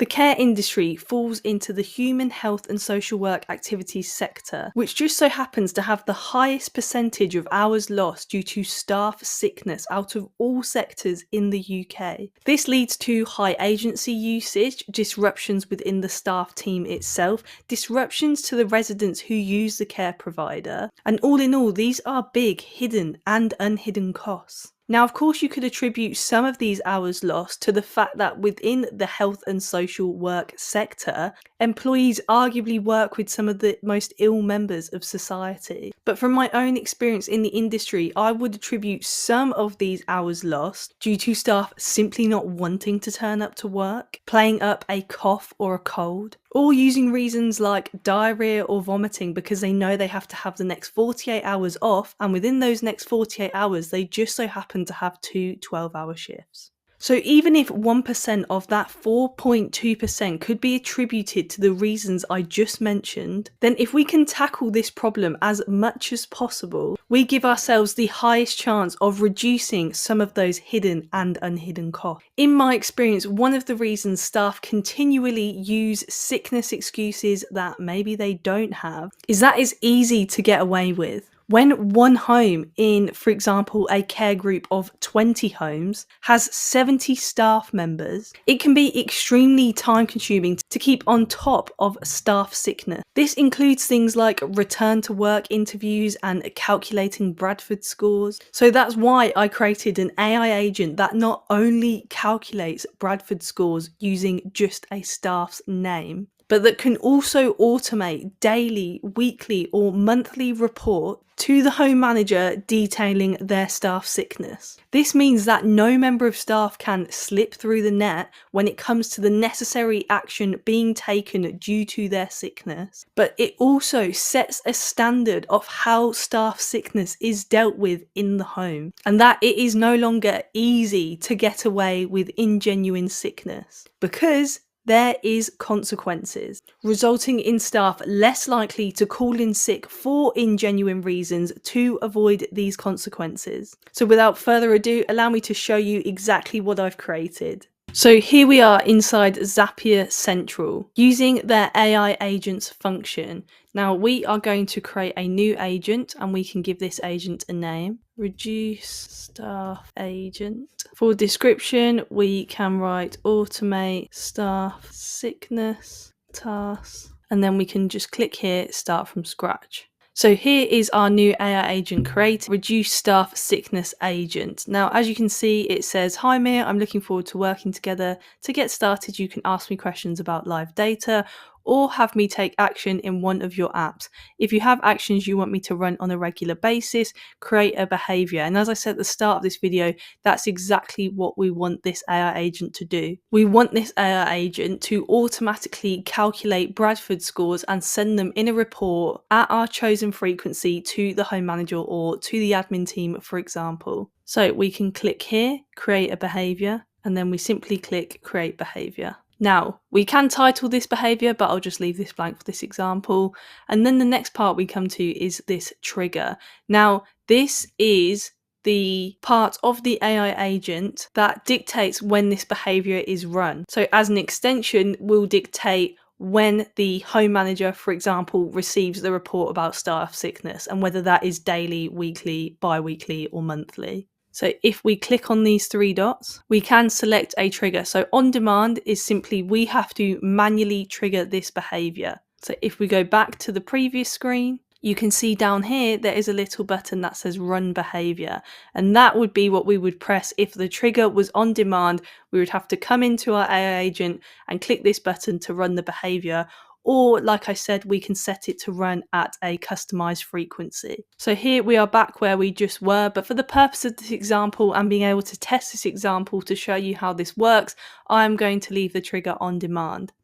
The care industry falls into the human health and social work activities sector, which just so happens to have the highest percentage of hours lost due to staff sickness out of all sectors in the UK. This leads to high agency usage, disruptions within the staff team itself, disruptions to the residents who use the care provider, and all in all, these are big hidden and unhidden costs. Now, of course, you could attribute some of these hours lost to the fact that within the health and social work sector, employees arguably work with some of the most ill members of society. But from my own experience in the industry, I would attribute some of these hours lost due to staff simply not wanting to turn up to work, playing up a cough or a cold, or using reasons like diarrhea or vomiting because they know they have to have the next 48 hours off, and within those next 48 hours they just so happen to have two 12-hour shifts. So even if 1% of that 4.2% could be attributed to the reasons I just mentioned, then if we can tackle this problem as much as possible, we give ourselves the highest chance of reducing some of those hidden and unhidden costs. In my experience, one of the reasons staff continually use sickness excuses that maybe they don't have is that it's easy to get away with. When one home in, for example, a care group of 20 homes has 70 staff members, it can be extremely time consuming to keep on top of staff sickness. This includes things like return to work interviews and calculating Bradford scores. So that's why I created an AI agent that not only calculates Bradford scores using just a staff's name, but that can also automate daily, weekly or monthly report to the home manager detailing their staff sickness. This means that no member of staff can slip through the net when it comes to the necessary action being taken due to their sickness, but it also sets a standard of how staff sickness is dealt with in the home, and that it is no longer easy to get away with ingenuine sickness, because there is consequences, resulting in staff less likely to call in sick for ingenuine reasons to avoid these consequences. So without further ado, allow me to show you exactly what I've created. So here we are inside Zapier Central using their AI agents function. Now we are going to create a new agent and we can give this agent a name. Reduce staff agent. For description, we can write automate staff sickness tasks, and then we can just click here, start from scratch. So here is our new AI agent created, reduce staff sickness agent. Now, as you can see, it says, "Hi Mia, I'm looking forward to working together. To get started, you can ask me questions about live data or have me take action in one of your apps. If you have actions you want me to run on a regular basis, create a behavior." And as I said at the start of this video, that's exactly what we want this AI agent to do. We want this AI agent to automatically calculate Bradford scores and send them in a report at our chosen frequency to the home manager or to the admin team, for example. So we can click here, create a behavior, and then we simply click create behavior. Now, we can title this behavior, but I'll just leave this blank for this example. And then the next part we come to is this trigger. Now, this is the part of the AI agent that dictates when this behavior is run. So as an extension, we'll dictate when the home manager, for example, receives the report about staff sickness and whether that is daily, weekly, bi-weekly or monthly. So if we click on these three dots, we can select a trigger. So on demand is simply we have to manually trigger this behavior. So if we go back to the previous screen, you can see down here there is a little button that says run behavior, and that would be what we would press if the trigger was on demand. We would have to come into our AI agent and click this button to run the behavior. Or like I said, we can set it to run at a customized frequency. So here we are back where we just were, but for the purpose of this example and being able to test this example to show you how this works, I'm going to leave the trigger on demand.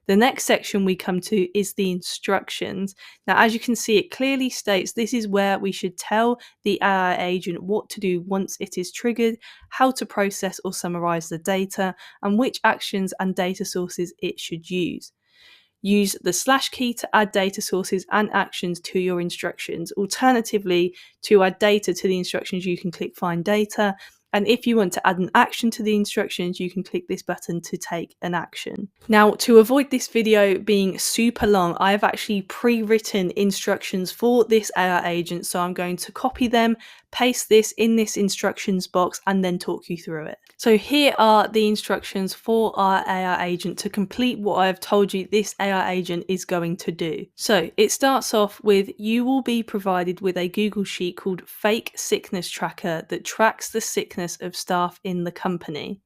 The next section we come to is the instructions. Now, as you can see, it clearly states this is where we should tell the AI agent what to do once it is triggered, how to process or summarize the data, and which actions and data sources it should use. Use the / key to add data sources and actions to your instructions. Alternatively, to add data to the instructions, you can click Find Data. And if you want to add an action to the instructions, you can click this button to take an action. Now, to avoid this video being super long, I have actually pre-written instructions for this AI agent. So I'm going to copy them, paste this in this instructions box, and then talk you through it. So here are the instructions for our AI agent to complete what I've told you this AI agent is going to do. So it starts off with, you will be provided with a Google Sheet called Fake Sickness Tracker that tracks the sickness of staff in the company.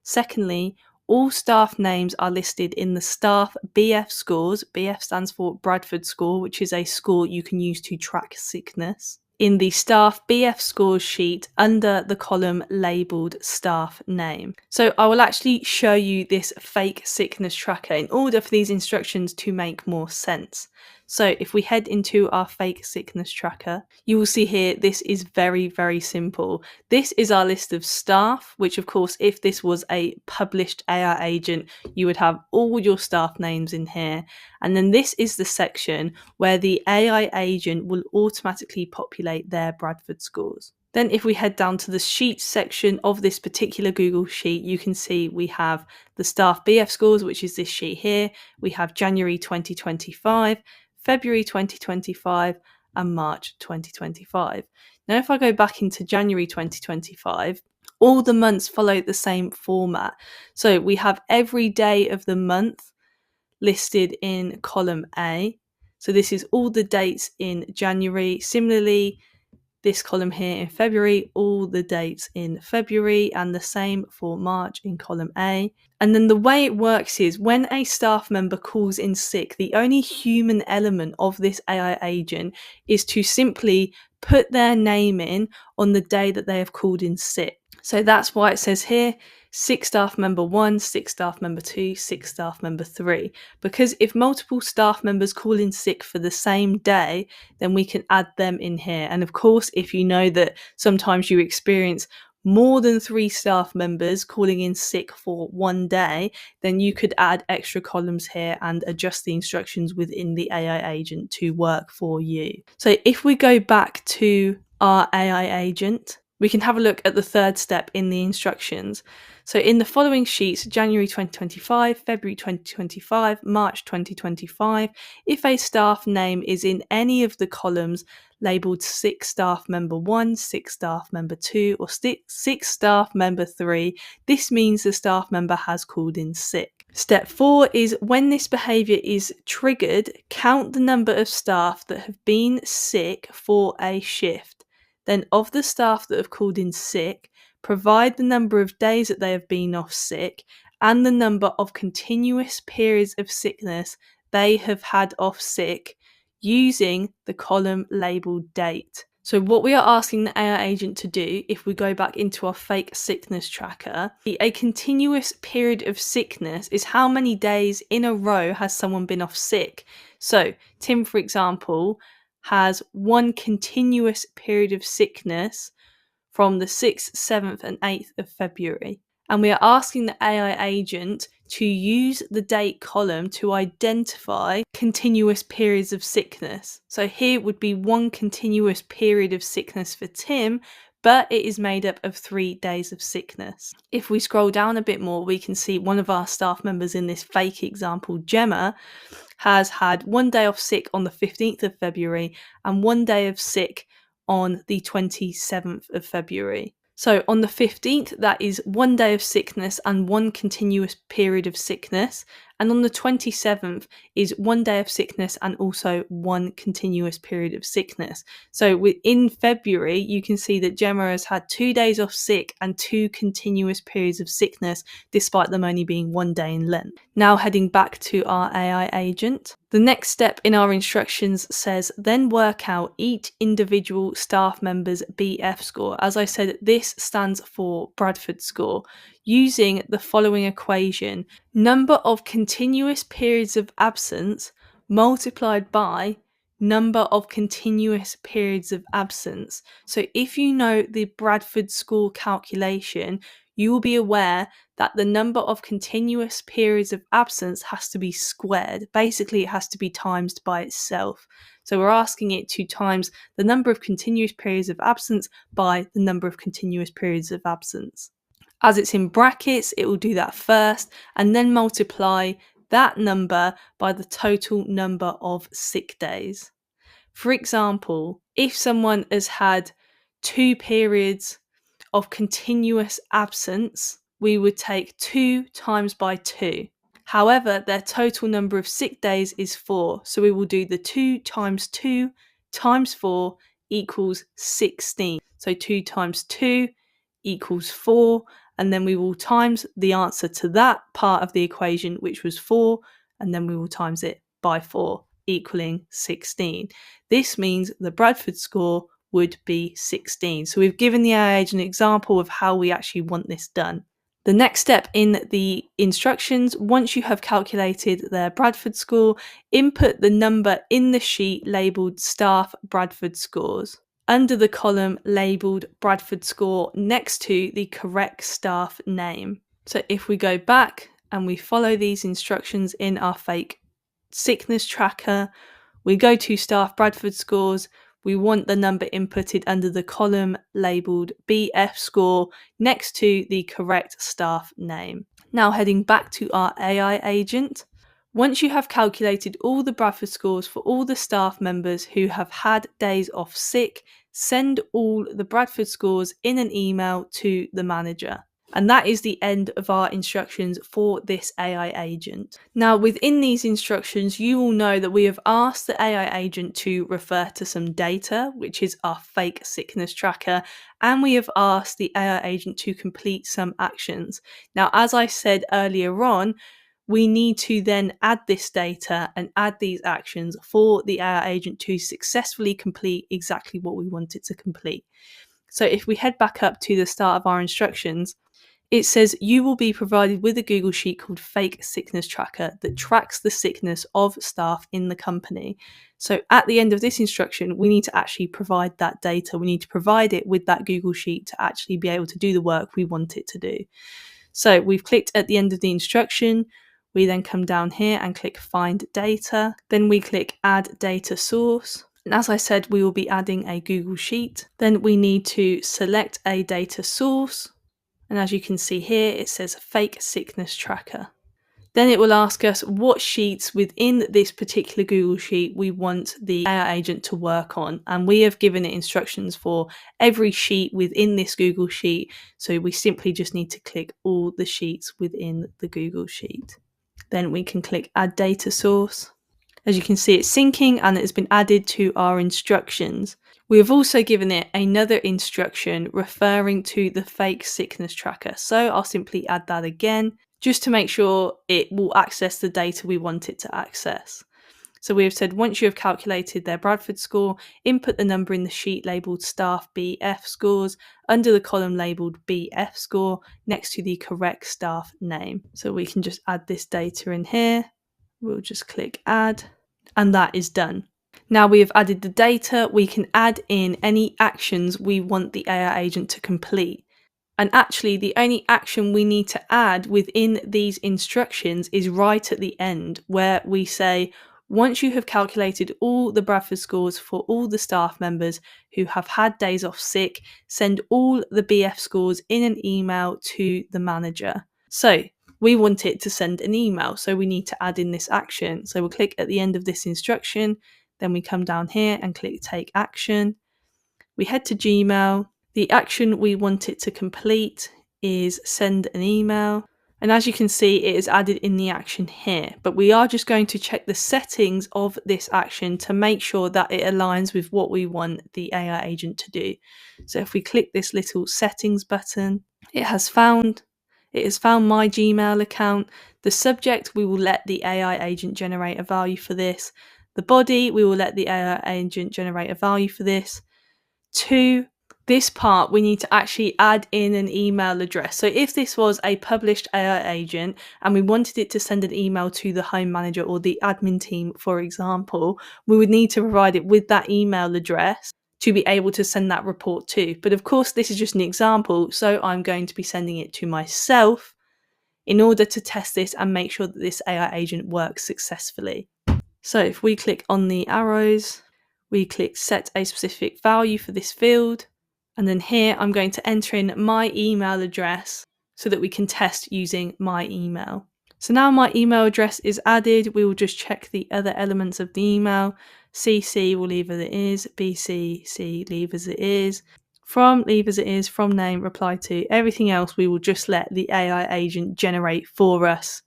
Secondly, all staff names are listed in the staff BF scores. BF stands for Bradford Score, which is a score you can use to track sickness, in the staff BF scores sheet under the column labelled staff name. So I will actually show you this fake sickness tracker in order for these instructions to make more sense. So if we head into our fake sickness tracker, you will see here this is very, very simple. This is our list of staff, which of course, if this was a published AI agent, you would have all your staff names in here. And then this is the section where the AI agent will automatically populate their Bradford scores. Then if we head down to the sheet section of this particular Google Sheet, you can see we have the staff BF scores, which is this sheet here. We have January 2025, February 2025, and March 2025. Now, if I go back into January 2025, all the months follow the same format. So we have every day of the month listed in column A. So this is all the dates in January. Similarly, this column here in February, all the dates in February, and the same for March in column A. And then the way it works is when a staff member calls in sick, the only human element of this AI agent is to simply put their name in on the day that they have called in sick. So that's why it says here, sick staff member 1, sick staff member 2, sick staff member 3. Because if multiple staff members call in sick for the same day, then we can add them in here. And of course, if you know that sometimes you experience more than 3 staff members calling in sick for one day, then you could add extra columns here and adjust the instructions within the AI agent to work for you. So if we go back to our AI agent, we can have a look at the third step in the instructions. So in the following sheets, January 2025, February 2025, March 2025, if a staff name is in any of the columns labelled sick staff member 1, sick staff member 2, or sick staff member 3, this means the staff member has called in sick. Step 4 is when this behaviour is triggered, count the number of staff that have been sick for a shift. Then of the staff that have called in sick, provide the number of days that they have been off sick and the number of continuous periods of sickness they have had off sick using the column labelled date. So what we are asking the AI agent to do, if we go back into our fake sickness tracker, a continuous period of sickness is how many days in a row has someone been off sick. So Tim, for example, has one continuous period of sickness from the 6th, 7th and 8th of February. And we are asking the AI agent to use the date column to identify continuous periods of sickness. So here would be one continuous period of sickness for Tim, but it is made up of 3 days of sickness. If we scroll down a bit more, we can see one of our staff members in this fake example, Gemma, has had 1 day off sick on the 15th of February and 1 day of sick on the 27th of February. So on the 15th, that is 1 day of sickness and 1 continuous period of sickness. And on the 27th is 1 day of sickness and also 1 continuous period of sickness. So within February, you can see that Gemma has had 2 days off sick and 2 continuous periods of sickness, despite them only being 1 day in length. Now heading back to our AI agent. The next step in our instructions says, then work out each individual staff member's BF score. As I said, this stands for Bradford Score, using the following equation: number of continuous periods of absence multiplied by number of continuous periods of absence. So if you know the Bradford Score calculation, you will be aware that the number of continuous periods of absence has to be squared. Basically, it has to be times by itself. So we're asking it to times the number of continuous periods of absence by the number of continuous periods of absence. As it's in brackets, it will do that first and then multiply that number by the total number of sick days. For example, if someone has had 2 periods of continuous absence, we would take 2 times by 2. However, their total number of sick days is 4, so we will do the 2 times 2 times 4 equals 16. So 2 times 2 equals 4, and then we will times the answer to that part of the equation, which was 4, and then we will times it by 4, equaling 16. This means the Bradford score would be 16. So we've given the AI agent an example of how we actually want this done. The next step in the instructions, once you have calculated their Bradford score, input the number in the sheet labelled Staff Bradford Scores under the column labelled Bradford Score next to the correct staff name. So if we go back and we follow these instructions in our fake sickness tracker, we go to Staff Bradford Scores, we want the number inputted under the column labelled BF score next to the correct staff name. Now heading back to our AI agent. Once you have calculated all the Bradford scores for all the staff members who have had days off sick, send all the Bradford scores in an email to the manager. And that is the end of our instructions for this AI agent. Now, within these instructions, you will know that we have asked the AI agent to refer to some data, which is our fake sickness tracker, and we have asked the AI agent to complete some actions. Now, as I said earlier on, we need to then add this data and add these actions for the AI agent to successfully complete exactly what we want it to complete. So if we head back up to the start of our instructions, it says you will be provided with a Google Sheet called Fake Sickness Tracker that tracks the sickness of staff in the company. So at the end of this instruction, we need to actually provide that data. We need to provide it with that Google Sheet to actually be able to do the work we want it to do. So we've clicked at the end of the instruction. We then come down here and click Find Data. Then we click Add Data Source. And as I said, we will be adding a Google Sheet. Then we need to select a data source. And as you can see here, it says Fake Sickness Tracker. Then it will ask us what sheets within this particular Google Sheet we want the AI agent to work on. And we have given it instructions for every sheet within this Google Sheet. So we simply just need to click all the sheets within the Google Sheet. Then we can click Add Data Source. As you can see, it's syncing and it has been added to our instructions. We have also given it another instruction referring to the fake sickness tracker. So I'll simply add that again, just to make sure it will access the data we want it to access. So we have said once you have calculated their Bradford score, input the number in the sheet labelled Staff BF Scores under the column labelled BF Score next to the correct staff name. So we can just add this data in here. We'll just click Add, and that is done. Now we have added the data, we can add in any actions we want the AI agent to complete. And actually, the only action we need to add within these instructions is right at the end, where we say, once you have calculated all the Bradford scores for all the staff members who have had days off sick, send all the BF scores in an email to the manager. So we want it to send an email, so we need to add in this action. So we'll click at the end of this instruction, then we come down here and click Take Action. We head to Gmail. The action we want it to complete is send an email. And as you can see, it is added in the action here, but we are just going to check the settings of this action to make sure that it aligns with what we want the AI agent to do. So if we click this little settings button, it has found my Gmail account. The subject, we will let the AI agent generate a value for this. The body, we will let the AI agent generate a value for this. To this part, we need to actually add in an email address. So if this was a published AI agent and we wanted it to send an email to the home manager or the admin team, for example, we would need to provide it with that email address. to be able to send that report to. But of course, this is just an example, so I'm going to be sending it to myself in order to test this and make sure that this AI agent works successfully. So if we click on the arrows, we click set a specific value for this field, and then here I'm going to enter in my email address so that we can test using my email. So now my email address is added, we will just check the other elements of the email. CC will leave as it is, BCC leave as it is, from leave as it is, from name reply to, everything else we will just let the AI agent generate for us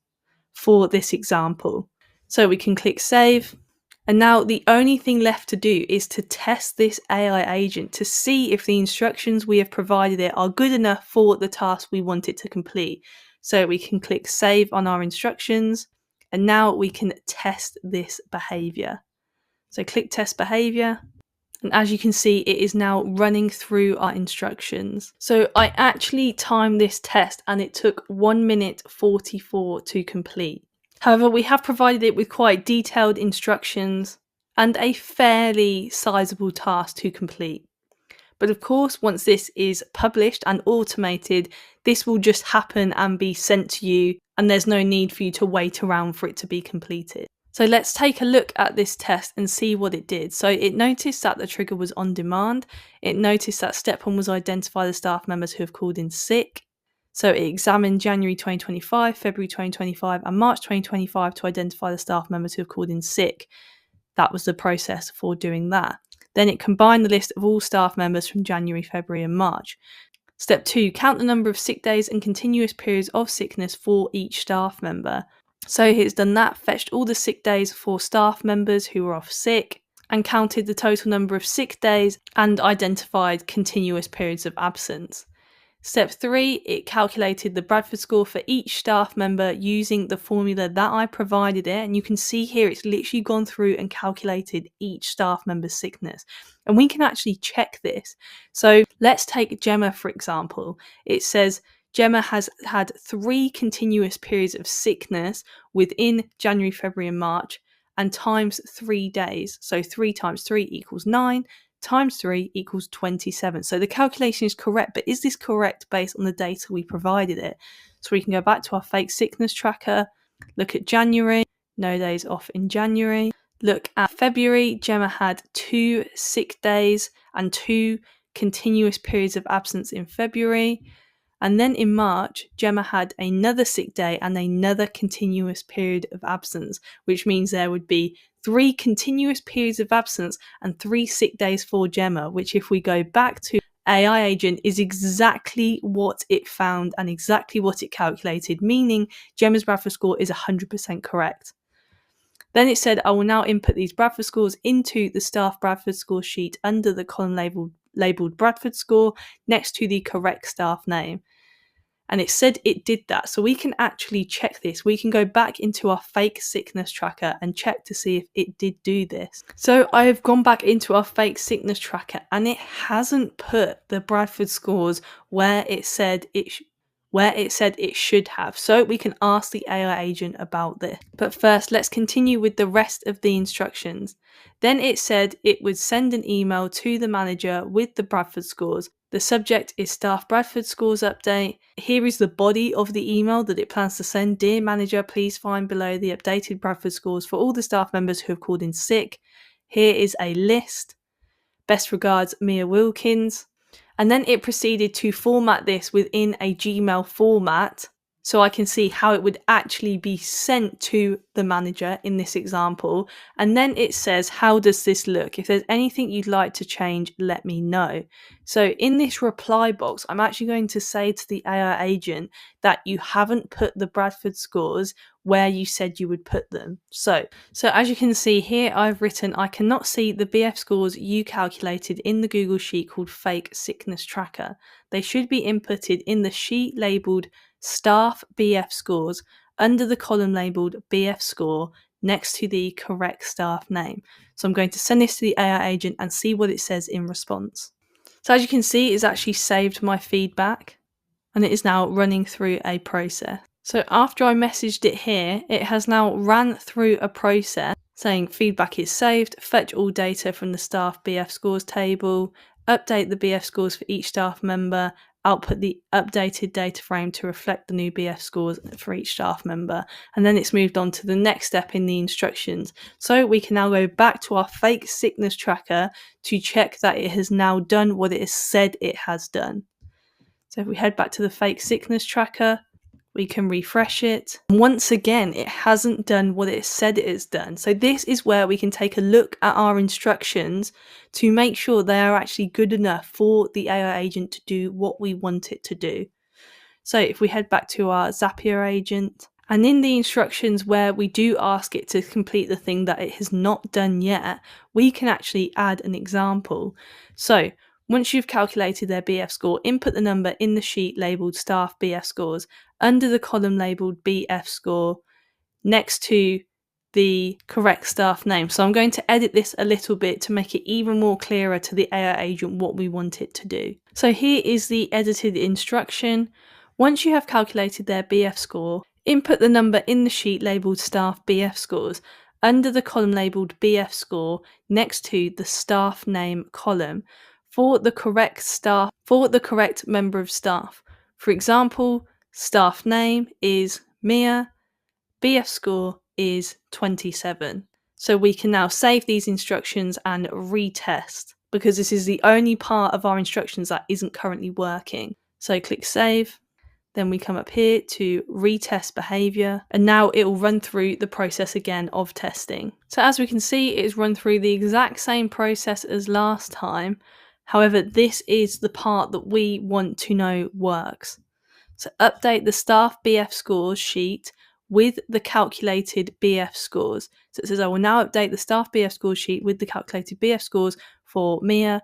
for this example. So we can click save. And now the only thing left to do is to test this AI agent to see if the instructions we have provided it are good enough for the task we want it to complete. So we can click save on our instructions, and now we can test this behavior. So click test behavior. And as you can see, it is now running through our instructions. So I actually timed this test and it took 1 minute 44 to complete. However, we have provided it with quite detailed instructions and a fairly sizable task to complete. But of course, once this is published and automated, this will just happen and be sent to you, and there's no need for you to wait around for it to be completed. So let's take a look at this test and see what it did. So it noticed that the trigger was on demand. It noticed that step 1 was identify the staff members who have called in sick. So it examined January 2025, February 2025 and March 2025 to identify the staff members who have called in sick. That was the process for doing that. Then it combined the list of all staff members from January, February and March. Step 2, count the number of sick days and continuous periods of sickness for each staff member. So it's done that, fetched all the sick days for staff members who were off sick and counted the total number of sick days and identified continuous periods of absence. Step 3, it calculated the Bradford score for each staff member using the formula that I provided it. And you can see here it's literally gone through and calculated each staff member's sickness. And we can actually check this. So let's take Gemma, for example. It says Gemma has had 3 continuous periods of sickness within January, February and March and times 3 days. So 3 times 3 equals 9. Times 3 equals 27. So the calculation is correct, but is this correct based on the data we provided it? So we can go back to our fake sickness tracker, look at January, no days off in January. Look at February, Gemma had 2 sick days and 2 continuous periods of absence in February. And then in March, Gemma had another sick day and another continuous period of absence, which means there would be 3 continuous periods of absence and 3 sick days for Gemma, which if we go back to AI agent is exactly what it found and exactly what it calculated, meaning Gemma's Bradford score is 100% correct. Then it said, I will now input these Bradford scores into the staff Bradford score sheet under the column labelled Bradford score next to the correct staff name. And it said it did that. So we can actually check this. We can go back into our fake sickness tracker and check to see if it did do this. So I have gone back into our fake sickness tracker and it hasn't put the Bradford scores where it said it should have. So we can ask the AI agent about this. But first, let's continue with the rest of the instructions. Then it said it would send an email to the manager with the Bradford scores. The subject is Staff Bradford Scores Update. Here is the body of the email that it plans to send. Dear Manager, please find below the updated Bradford scores for all the staff members who have called in sick. Here is a list. Best regards, Mia Wilkins. And then it proceeded to format this within a Gmail format so I can see how it would actually be sent to the manager in this example. And then it says, how does this look? If there's anything you'd like to change, let me know. So in this reply box, I'm actually going to say to the AI agent that you haven't put the Bradford scores where you said you would put them. So as you can see here, I've written, I cannot see the BF scores you calculated in the Google Sheet called Fake Sickness Tracker. They should be inputted in the sheet labelled Staff BF Scores under the column labelled BF Score next to the correct staff name. So I'm going to send this to the AI agent and see what it says in response. So as you can see, it's actually saved my feedback and it is now running through a process. So after I messaged it here, it has now ran through a process saying feedback is saved, fetch all data from the staff BF scores table, update the BF scores for each staff member, output the updated data frame to reflect the new BF scores for each staff member. And then it's moved on to the next step in the instructions. So we can now go back to our fake sickness tracker to check that it has now done what it has said it has done. So if we head back to the fake sickness tracker, we can refresh it. Once again, it hasn't done what it said it has done. So this is where we can take a look at our instructions to make sure they are actually good enough for the AI agent to do what we want it to do. So if we head back to our Zapier agent, and in the instructions where we do ask it to complete the thing that it has not done yet, we can actually add an example. So once you've calculated their BF score, input the number in the sheet labelled staff BF scores under the column labelled BF score next to the correct staff name. So I'm going to edit this a little bit to make it even more clearer to the AI agent what we want it to do. So here is the edited instruction. Once you have calculated their BF score, input the number in the sheet labelled staff BF scores under the column labelled BF score next to the staff name column for the correct member of staff. For example, staff name is Mia, BF score is 27. So we can now save these instructions and retest, because this is the only part of our instructions that isn't currently working. So click save. Then we come up here to retest behavior, and now it will run through the process again of testing. So as we can see, it's run through the exact same process as last time. However, this is the part that we want to know works. So update the staff BF scores sheet with the calculated BF scores. So it says I will now update the staff BF scores sheet with the calculated BF scores for Mia,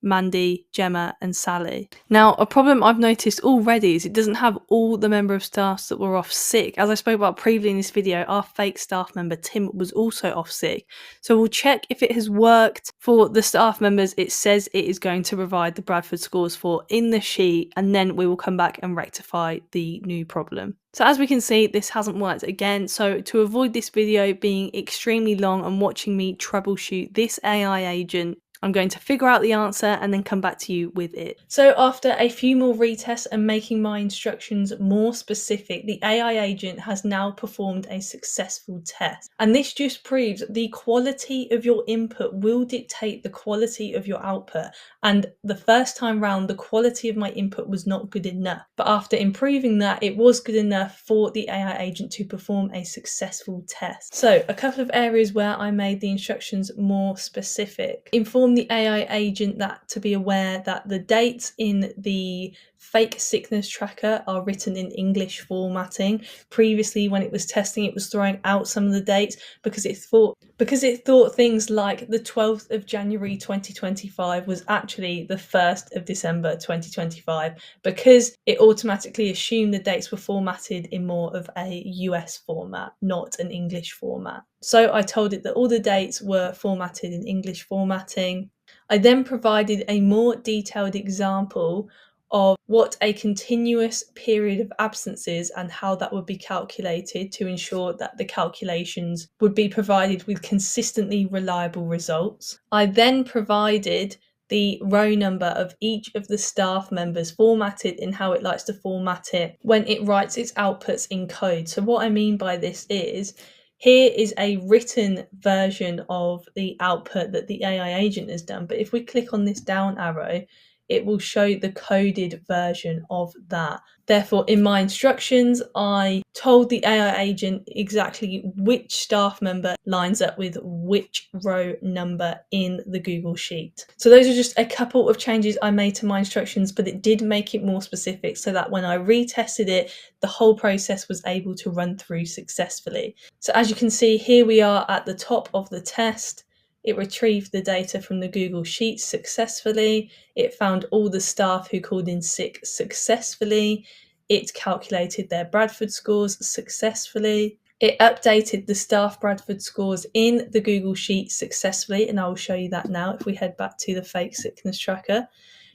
Mandy, Gemma and Sally. Now, a problem I've noticed already is it doesn't have all the member of staff that were off sick. As I spoke about previously in this video, our fake staff member Tim was also off sick. So we'll check if it has worked for the staff members it says it is going to provide the Bradford scores for in the sheet, and then we will come back and rectify the new problem. So as we can see, this hasn't worked again. So to avoid this video being extremely long and watching me troubleshoot this AI agent, I'm going to figure out the answer and then come back to you with it. So after a few more retests and making my instructions more specific, the AI agent has now performed a successful test. And this just proves the quality of your input will dictate the quality of your output. And the first time round, the quality of my input was not good enough. But after improving that, it was good enough for the AI agent to perform a successful test. So a couple of areas where I made the instructions more specific. Inform the AI agent that to be aware that the dates in the fake sickness tracker are written in English formatting. Previously, when it was testing, it was throwing out some of the dates because it thought things like the 12th of January 2025 was actually the 1st of December 2025, because it automatically assumed the dates were formatted in more of a US format, not an English format. So I told it that all the dates were formatted in English formatting. I then provided a more detailed example of what a continuous period of absence is and how that would be calculated to ensure that the calculations would be provided with consistently reliable results. I then provided the row number of each of the staff members formatted in how it likes to format it when it writes its outputs in code. So what I mean by this is, here is a written version of the output that the AI agent has done. But if we click on this down arrow, it will show the coded version of that. Therefore, in my instructions, I told the AI agent exactly which staff member lines up with which row number in the Google Sheet. So those are just a couple of changes I made to my instructions, but it did make it more specific so that when I retested it, the whole process was able to run through successfully. So as you can see, here we are at the top of the test. It retrieved the data from the Google Sheets successfully. It found all the staff who called in sick successfully. It calculated their Bradford scores successfully. It updated the staff Bradford scores in the Google Sheet successfully, and I will show you that now. If we head back to the fake sickness tracker,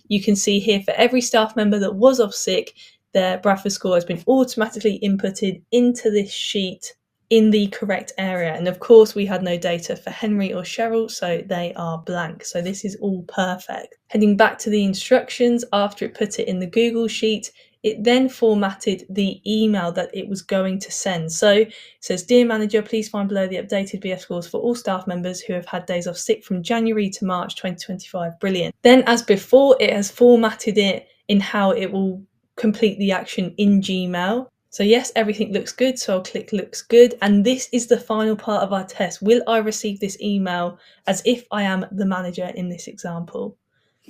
you can see here for every staff member that was off sick, their Bradford score has been automatically inputted into this sheet in the correct area. And of course, we had no data for Henry or Cheryl, so they are blank. So this is all perfect. Heading back to the instructions, after it put it in the Google Sheet, it then formatted the email that it was going to send. So it says, "Dear manager, please find below the updated BF scores for all staff members who have had days off sick from January to March 2025. Brilliant." Then, as before, it has formatted it in how it will complete the action in Gmail. So yes, everything looks good. So I'll click looks good. And this is the final part of our test. Will I receive this email as if I am the manager in this example?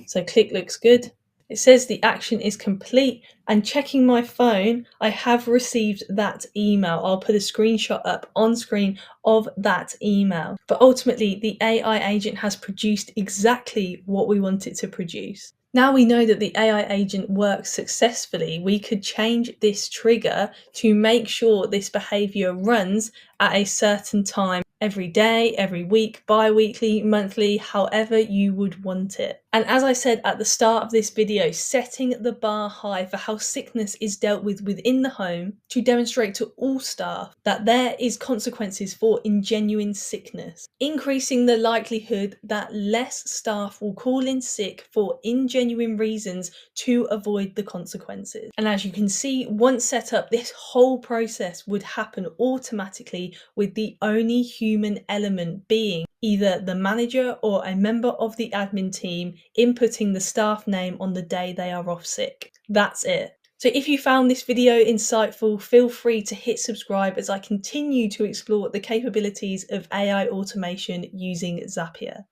So click looks good. It says the action is complete, and checking my phone, I have received that email. I'll put a screenshot up on screen of that email. But ultimately, the AI agent has produced exactly what we want it to produce. Now we know that the AI agent works successfully, we could change this trigger to make sure this behavior runs at a certain time every day, every week, bi-weekly, monthly, however you would want it. And as I said at the start of this video, setting the bar high for how sickness is dealt with within the home to demonstrate to all staff that there is consequences for ingenuine sickness, increasing the likelihood that less staff will call in sick for ingenuine reasons to avoid the consequences. And as you can see, once set up, this whole process would happen automatically, with the only human element being either the manager or a member of the admin team inputting the staff name on the day they are off sick. That's it. So if you found this video insightful, feel free to hit subscribe as I continue to explore the capabilities of AI automation using Zapier.